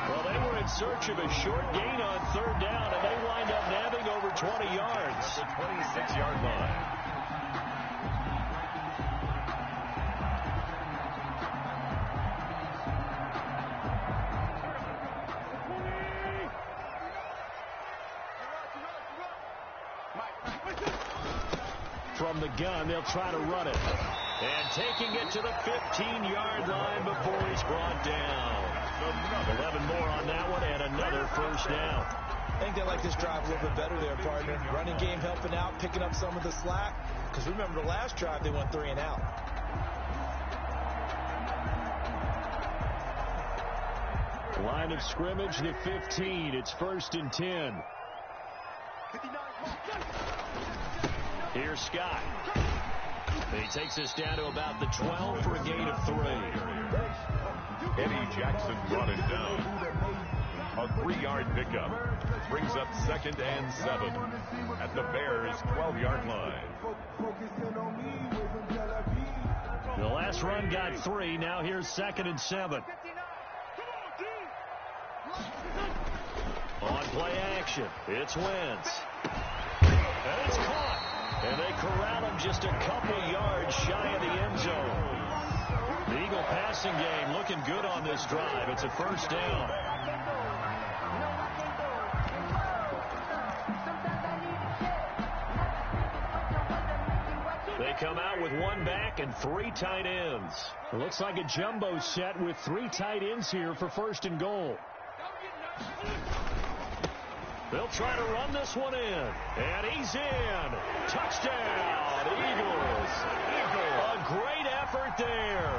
Well, they were in search of a short gain on third down, and they wind up nabbing over 20 yards. The 26-yard line. From the gun, they'll try to run it. And taking it to the 15-yard line before he's brought down. 11 more on that one, and another first down. I think they like this drive a little bit better there, partner. Running game helping out, picking up some of the slack. Because remember, the last drive, they went 3 and out. Line of scrimmage, the 15. It's 1st and 10. Here's Scott. He takes us down to about the 12 for a gain of 3. Eddie Jackson brought it down. A 3-yard pickup brings up 2nd and 7 at the Bears' 12-yard line. The last run got 3. Now here's 2nd and 7. On play action, it's Wentz. And it's caught. And they corral him just a couple yards shy of the end zone. The Eagle passing game looking good on this drive. It's a first down. They come out with 1 back and 3 tight ends. It looks like a jumbo set with 3 tight ends here for 1st and goal. They'll try to run this one in. And he's in. Touchdown, Eagles. A great effort there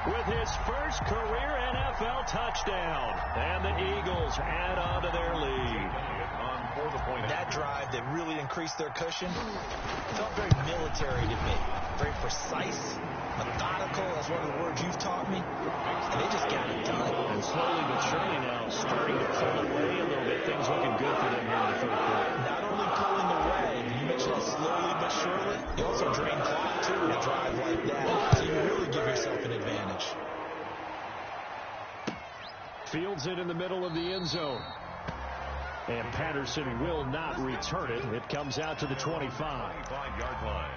with his first career NFL touchdown. And the Eagles add on to their lead. That drive that really increased their cushion felt very military to me. Very precise, methodical. That's one of the words you've taught me. And they just got it done. And slowly but surely now starting to pull away a little bit. Things looking good for them here in the 3rd quarter. Not only pulling away, you mentioned that slowly but surely, you also drain clock too in a drive like that. So you really give yourself an advantage. Fields it in the middle of the end zone. And Patterson will not return it. It comes out to the 25. 25-yard line.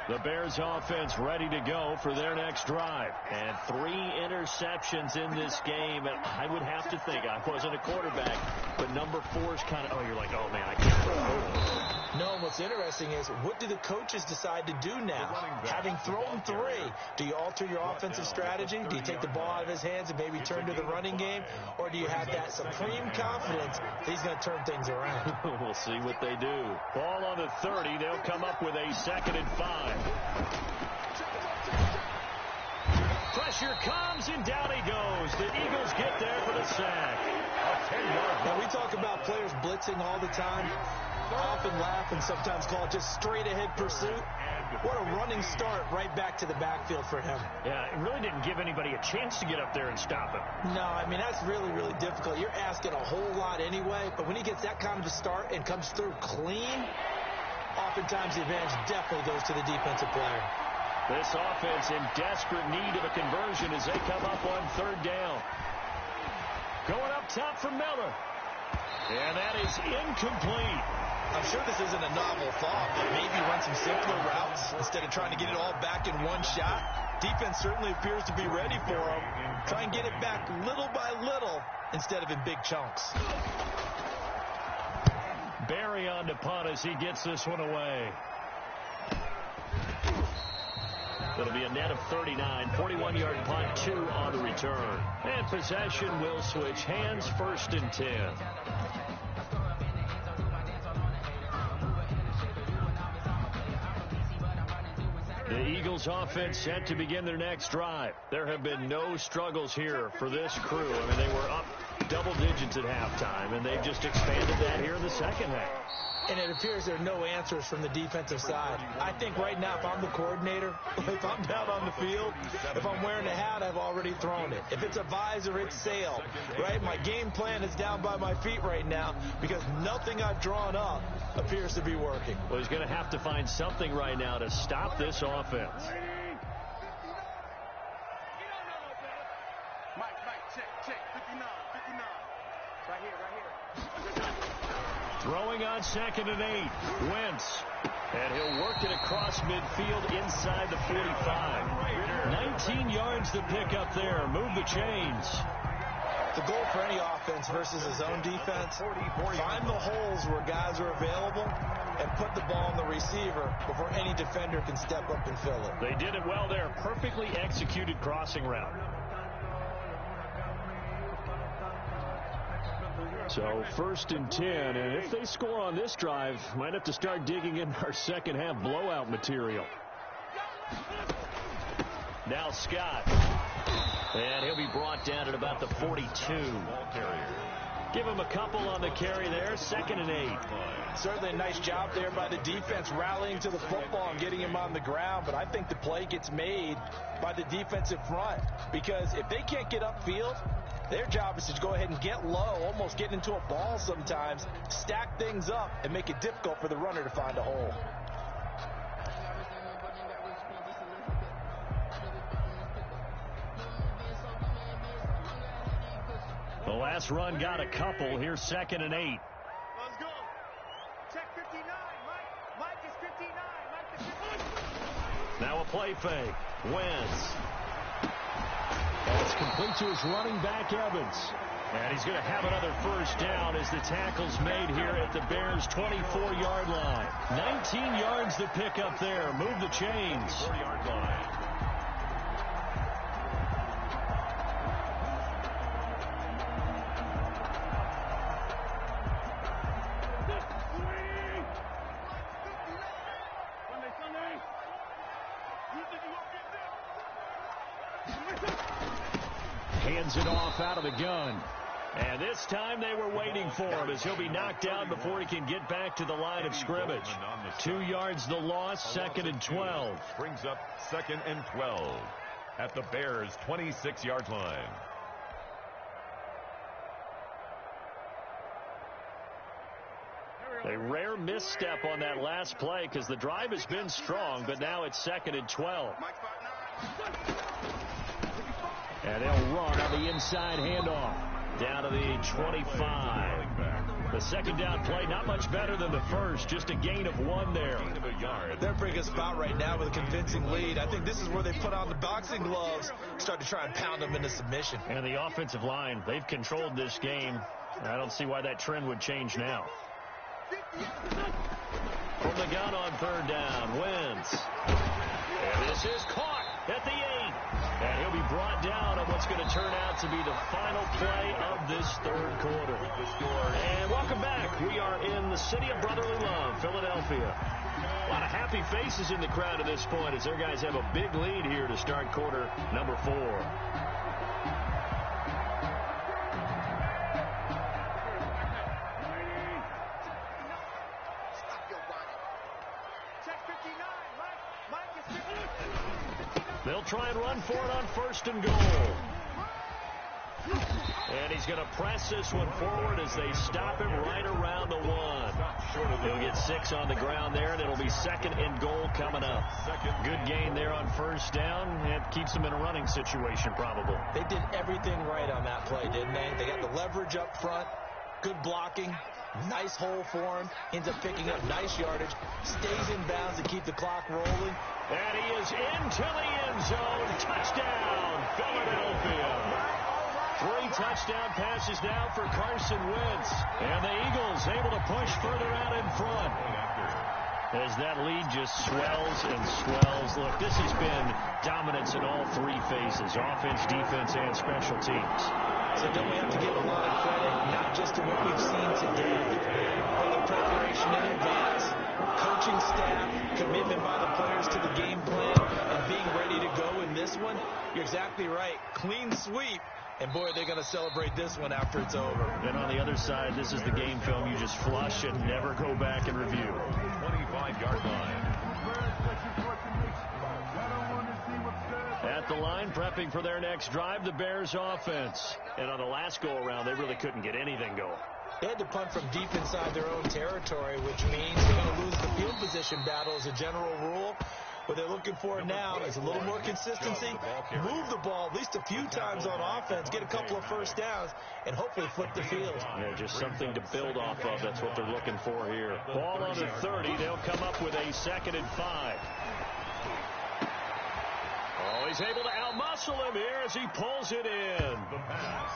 The Bears offense ready to go for their next drive. And 3 interceptions in this game. And I would have to think, I wasn't a quarterback, but number 4 is kind of, you're like, oh, man, I can't throw. No, what's interesting is, what do the coaches decide to do now? Having thrown 3, do you alter your offensive strategy? Do you take the ball out of his hands and maybe turn to the running game? Or do you have that supreme confidence that he's going to turn things around? We'll see what they do. Ball on the 30. They'll come up with a 2nd and 5. Pressure comes, and down he goes. The Eagles get there for the sack. Now, we talk about players blitzing all the time. I often laugh and sometimes call it just straight-ahead pursuit. What a running start right back to the backfield for him. Yeah, it really didn't give anybody a chance to get up there and stop him. No, I mean, that's really, really difficult. You're asking a whole lot anyway, but when he gets that kind of a start and comes through clean, oftentimes the advantage definitely goes to the defensive player. This offense in desperate need of a conversion as they come up on third down. Going up top for Miller. And that is incomplete. I'm sure this isn't a novel thought, but maybe run some simpler routes instead of trying to get it all back in one shot. Defense certainly appears to be ready for him. Try and get it back little by little instead of in big chunks. Barry on to punt as he gets this one away. It'll be a net of 39, 41-yard punt, 2 on the return. And possession will switch hands, 1st and 10. The Eagles offense set to begin their next drive. There have been no struggles here for this crew. I mean, they were up double digits at halftime, and they've just expanded that here in the second half. And it appears there are no answers from the defensive side. I think right now, if I'm the coordinator, if I'm down on the field, if I'm wearing a hat, I've already thrown it. If it's a visor, it's sail, right? My game plan is down by my feet right now because nothing I've drawn up appears to be working. Well, he's going to have to find something right now to stop this offense. Check, 59. Right here. Throwing on 2nd and 8. Wentz. And he'll work it across midfield inside the 45. 19 yards to pick up there. Move the chains. The goal for any offense versus his own defense, find the holes where guys are available and put the ball on the receiver before any defender can step up and fill it. They did it well there. Perfectly executed crossing route. So 1st and 10, and if they score on this drive, might have to start digging in our second half blowout material. Now Scott. And he'll be brought down at about the 42. Give him a couple on the carry there. 2nd and 8. Certainly a nice job there by the defense rallying to the football and getting him on the ground. But I think the play gets made by the defensive front because if they can't get upfield, their job is to go ahead and get low, almost get into a ball sometimes, stack things up, and make it difficult for the runner to find a hole. The last run got a couple. Here's 2nd and 8. Let's go. Check 59. Mike is 59. Now a play fake. Wentz. That's complete to his running back, Evans. And he's going to have another 1st down as the tackle's made here at the Bears' 24-yard line. 19 yards to pick up there. Move the chains. 4-yard line. Hands it off out of the gun. And this time they were waiting for him as he'll be knocked down before he can get back to the line of scrimmage. 2 yards the loss, 2nd and 12. Brings up 2nd and 12 at the Bears' 26-yard line. A rare misstep on that last play because the drive has been strong, but now it's 2nd and 12. And they'll run on the inside handoff down to the 25. The second down play, not much better than the first, just a gain of 1 there. They're bringing a spot right now with a convincing lead. I think this is where they put on the boxing gloves, start to try and pound them into submission. And the offensive line, they've controlled this game. I don't see why that trend would change now. From the gun on 3rd down, Wentz. And this is caught at the 8. And he'll be brought down on what's going to turn out to be the final play of this 3rd quarter. And welcome back. We are in the city of brotherly love, Philadelphia. A lot of happy faces in the crowd at this point as their guys have a big lead here to start quarter number 4. They'll try and run for it on 1st and goal. And he's going to press this one forward as they stop him right around the 1. He'll get 6 on the ground there, and it'll be 2nd and goal coming up. Good gain there on 1st down. It keeps them in a running situation, probably. They did everything right on that play, didn't they? They got the leverage up front, good blocking, nice hole for him, ends up picking up nice yardage, stays in bounds to keep the clock rolling. And he is into the end zone. Touchdown, Philadelphia. 3 touchdown passes now for Carson Wentz. And the Eagles able to push further out in front. As that lead just swells and swells. Look, this has been dominance in all 3 phases. Offense, defense, and special teams. So don't we have to give a lot of credit, not just to what we've seen today, but the preparation in advance, coaching staff, commitment by the players to the game plan, and being ready to go in this one. You're exactly right. Clean sweep. And, boy, they're going to celebrate this one after it's over. And on the other side, this is the game film you just flush and never go back and review. 25-yard line. At the line, prepping for their next drive, the Bears offense. And on the last go-around, they really couldn't get anything going. They had to punt from deep inside their own territory, which means they're going to lose the field position battle as a general rule. What they're looking for now is a little more consistency, move the ball at least a few times on offense, get a couple of 1st downs, and hopefully flip the field. Yeah, just something to build off of. That's what they're looking for here. Ball on the 30. They'll come up with a 2nd and 5. Oh, he's able to outmuscle him here as he pulls it in.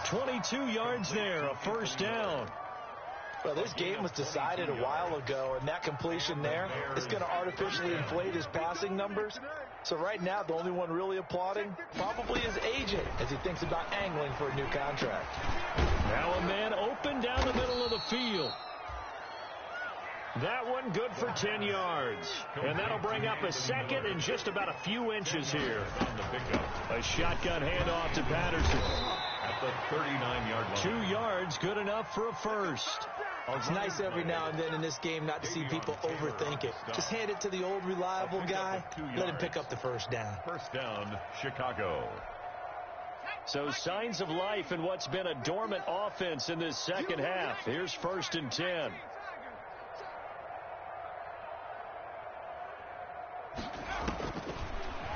22 yards there, a 1st down. Well, this game was decided a while ago, and that completion there is going to artificially inflate his passing numbers. So right now, the only one really applauding probably his agent as he thinks about angling for a new contract. Now a man open down the middle of the field. That one good for 10 yards. And that'll bring up a 2nd and just about a few inches here. A shotgun handoff to Patterson. At the 39-yard line. 2 yards, good enough for a 1st. It's nice every now and then in this game not to see people overthink it. Just hand it to the old reliable guy. Let him pick up the 1st down. 1st down, Chicago. So signs of life in what's been a dormant offense in this 2nd half. Here's 1st and 10.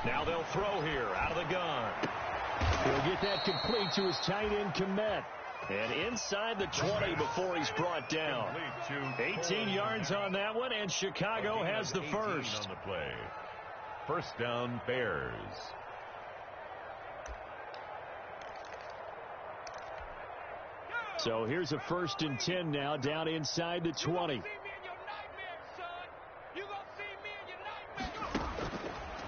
Now they'll throw here out of the gun. He'll get that complete to his tight end, Kmet. And inside the 20 before he's brought down. 18 yards on that one, and Chicago has the 1st. On the play. 1st down, Bears. So here's a 1st and 10 now, down inside the 20.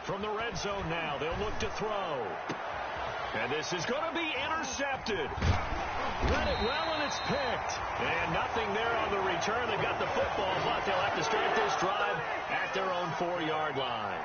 From the red zone now, they'll look to throw. And this is going to be intercepted. Read it well, and it's picked. And nothing there on the return. They've got the football, but they'll have to start this drive at their own 4-yard line.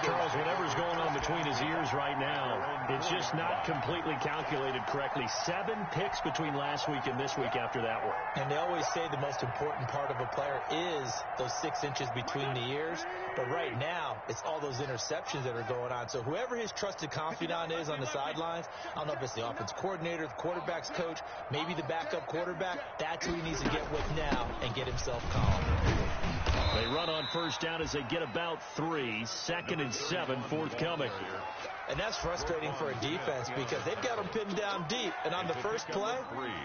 Charles, whatever's going on between his ears right now, it's just not completely calculated correctly. 7 picks between last week and this week after that one. And they always say the most important part of a player is those 6 inches between the ears. But right now, it's all those interceptions that are going on. So whoever his trusted confidant is on the sidelines, I don't know if it's the offense coordinator, the quarterback's coach, maybe the backup quarterback, that's who he needs to get with now and get himself calm. They run on 1st down as they get about 3. 2nd and 7 forthcoming. And that's frustrating for a defense because they've got them pinned down deep. And on the first play,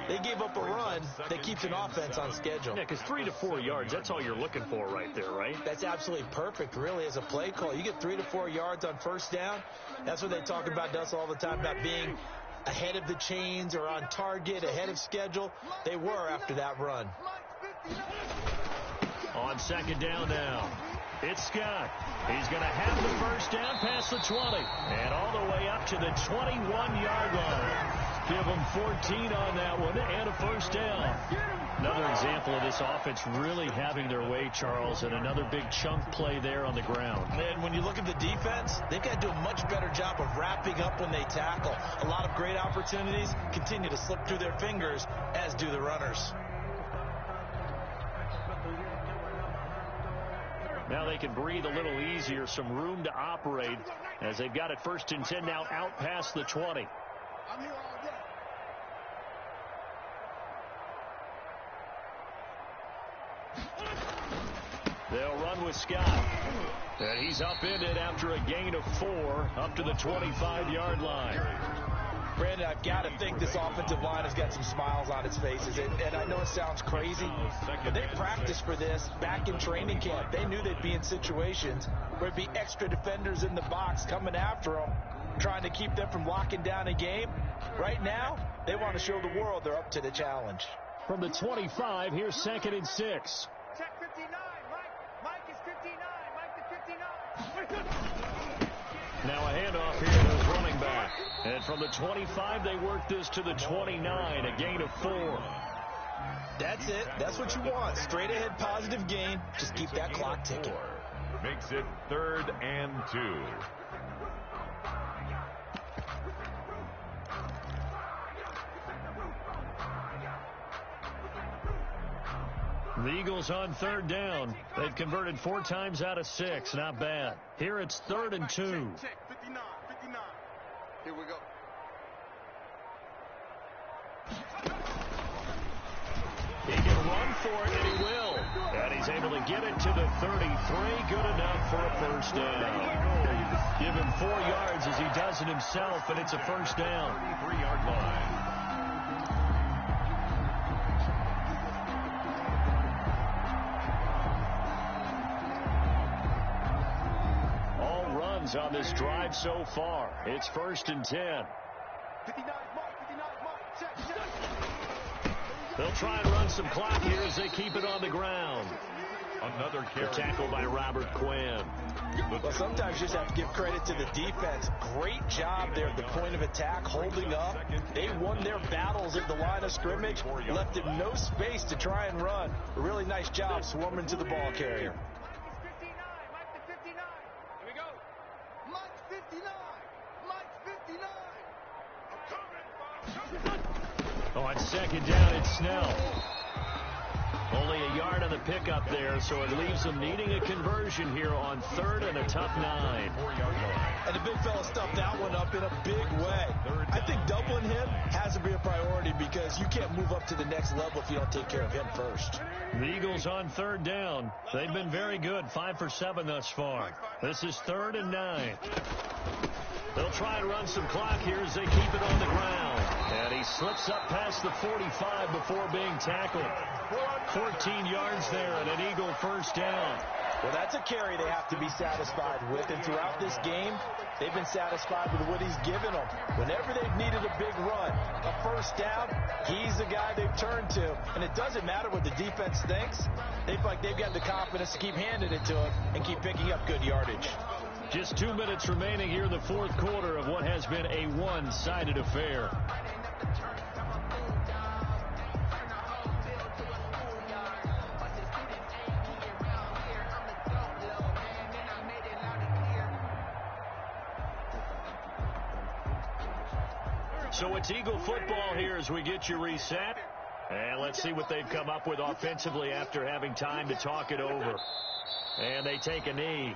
they gave up a run that keeps an offense on schedule. Yeah, because 3 to 4 yards, that's all you're looking for right there, right? That's absolutely perfect, really, as a play call. You get 3 to 4 yards on 1st down. That's what they talk about to us all the time, about being ahead of the chains or on target, ahead of schedule. They were after that run. On 2nd down now, it's Scott. He's going to have the 1st down past the 20 and all the way up to the 21-yard line. Give them 14 on that one and a 1st down. Another example of this offense really having their way, Charles, and another big chunk play there on the ground. And when you look at the defense, they've got to do a much better job of wrapping up when they tackle. A lot of great opportunities continue to slip through their fingers, as do the runners. Now they can breathe a little easier, some room to operate as they've got it 1st and 10 now out past the 20. I'm here all day. They'll run with Scott. And he's upended after a gain of 4 up to the 25-yard line. Brandon, I've got to think this offensive line has got some smiles on its faces. And I know it sounds crazy, but they practiced for this back in training camp. They knew they'd be in situations where there'd be extra defenders in the box coming after them, trying to keep them from locking down a game. Right now, they want to show the world they're up to the challenge. From the 25, here's 2nd and 6. Check 59. Mike is 59. Mike to 59. Now a handoff here to his running back. And from the 25, they work this to the 29, a gain of 4. That's it. That's what you want. Straight ahead positive gain. Just keep that clock ticking. Makes it 3rd and 2. The Eagles on 3rd down. They've converted 4 times out of 6. Not bad. Here it's 3rd and 2. Check 59. Here we go. He can run for it, and he will. And he's able to get it to the 33. Good enough for a 1st down. Give him 4 yards as he does it himself, and it's a 1st down. 33-yard line. On this drive so far. It's 1st and 10. 59 mark. Check. They'll try and run some clock here as they keep it on the ground. Another carry. Tackle by Robert Quinn. Well, sometimes you just have to give credit to the defense. Great job there at the point of attack, holding up. They won their battles at the line of scrimmage, left him no space to try and run. A really nice job swarming to the ball carrier. On 2nd down, it's Snell. Only a yard on the pickup there, so it leaves them needing a conversion here on 3rd and a tough 9. And the big fella stuffed that one up in a big way. I think doubling him has to be a priority because you can't move up to the next level if you don't take care of him first. The Eagles on 3rd down. They've been very good, 5 for 7 thus far. This is 3rd and 9. They'll try and run some clock here as they keep it on the ground. And he slips up past the 45 before being tackled. 14 yards there and an Eagle 1st down. Well, that's a carry they have to be satisfied with. And throughout this game, they've been satisfied with what he's given them. Whenever they've needed a big run, a 1st down, he's the guy they've turned to. And it doesn't matter what the defense thinks. They feel like they've got the confidence to keep handing it to him and keep picking up good yardage. Just 2 minutes remaining here in the 4th quarter of what has been a one-sided affair. So it's Eagle football here as we get you reset. And let's see what they've come up with offensively after having time to talk it over. And they take a knee.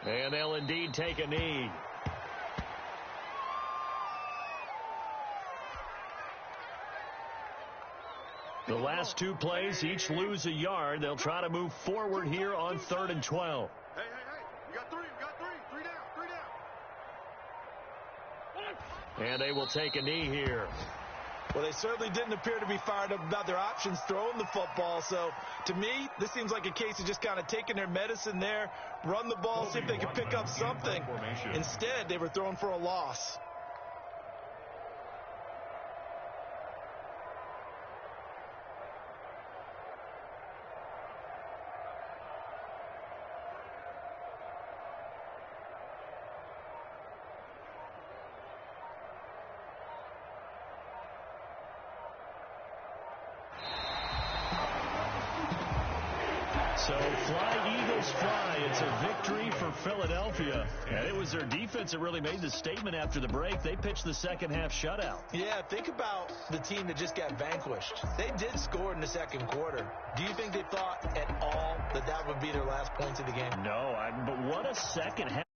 And they'll indeed take a knee. The last 2 plays each lose a yard. They'll try to move forward here on 3rd and 12. Hey. We got 3. 3 down. And they will take a knee here. Well, they certainly didn't appear to be fired up about their options throwing the football. So, to me, this seems like a case of just kind of taking their medicine there, run the ball, see if they can pick up something. Instead, they were throwing for a loss. So fly, Eagles, fly. It's a victory for Philadelphia. And it was their defense that really made the statement after the break. They pitched the second half shutout. Yeah, think about the team that just got vanquished. They did score in the second quarter. Do you think they thought at all that that would be their last points of the game? No, but what a second half.